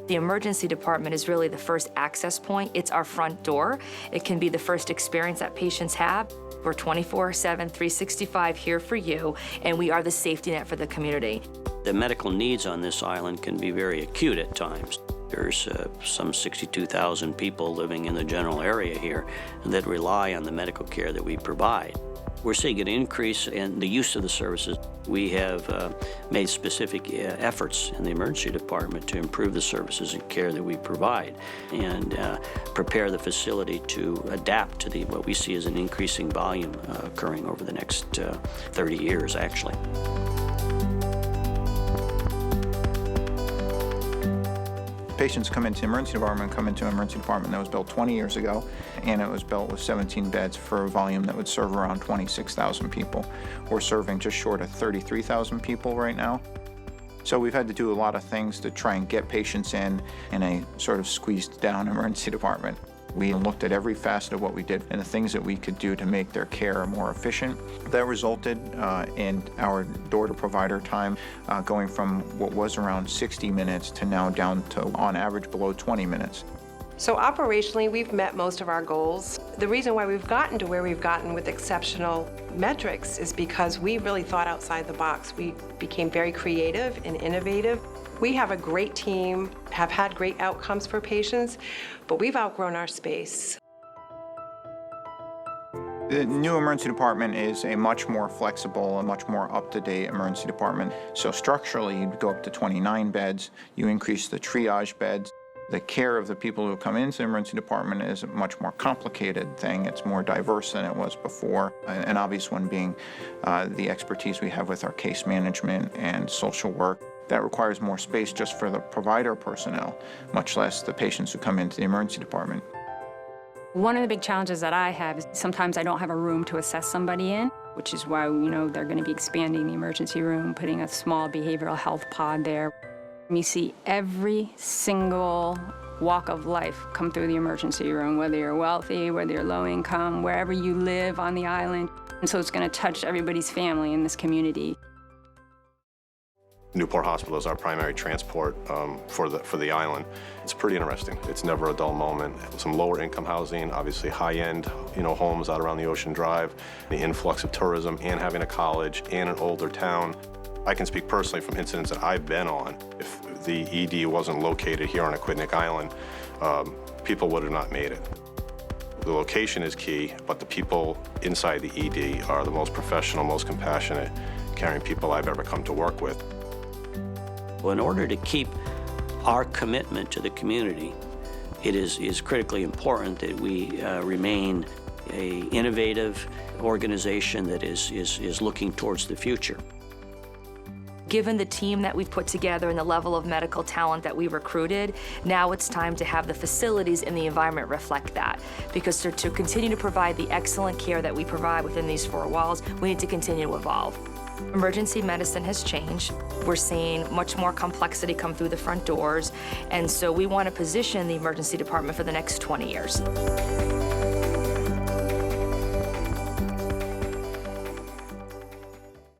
The emergency department is really the first access point. It's our front door. It can be the first experience that patients have. We're 24/7, 365 here for you, and we are the safety net for the community. The medical needs on this island can be very acute at times. There's some 62,000 people living in the general area here that rely on the medical care that we provide. We're seeing an increase in the use of the services. We have made specific efforts in the emergency department to improve the services and care that we provide and prepare the facility to adapt to what we see as an increasing volume occurring over the next 30 years, actually. Patients come into the emergency department that was built 20 years ago, and it was built with 17 beds for a volume that would serve around 26,000 people. We're serving just short of 33,000 people right now. So we've had to do a lot of things to try and get patients in a sort of squeezed down emergency department. We looked at every facet of what we did and the things that we could do to make their care more efficient. That resulted in our door-to-provider time going from what was around 60 minutes to now down to, on average, below 20 minutes. So operationally, we've met most of our goals. The reason why we've gotten to where we've gotten with exceptional metrics is because we really thought outside the box. We became very creative and innovative. We have a great team, have had great outcomes for patients, but we've outgrown our space. The new emergency department is a much more flexible and much more up-to-date emergency department. So structurally, you'd go up to 29 beds, you increase the triage beds. The care of the people who come into the emergency department is a much more complicated thing. It's more diverse than it was before. An obvious one being the expertise we have with our case management and social work. That requires more space just for the provider personnel, much less the patients who come into the emergency department. One of the big challenges that I have is sometimes I don't have a room to assess somebody in, which is why, they're going to be expanding the emergency room, putting a small behavioral health pod there. You see every single walk of life come through the emergency room, whether you're wealthy, whether you're low income, wherever you live on the island. And so it's going to touch everybody's family in this community. Newport Hospital is our primary transport for the island. It's pretty interesting. It's never a dull moment. Some lower income housing, obviously high-end, homes out around the Ocean Drive, the influx of tourism, and having a college and an older town. I can speak personally from incidents that I've been on. If the ED wasn't located here on Aquidneck Island, people would have not made it. The location is key, but the people inside the ED are the most professional, most compassionate, caring people I've ever come to work with. Well, in order to keep our commitment to the community, it is critically important that we remain an innovative organization that is looking towards the future. Given the team that we've put together and the level of medical talent that we recruited, now it's time to have the facilities and the environment reflect that. Because to continue to provide the excellent care that we provide within these four walls, we need to continue to evolve. Emergency medicine has changed. We're seeing much more complexity come through the front doors, and so we want to position the emergency department for the next 20 years.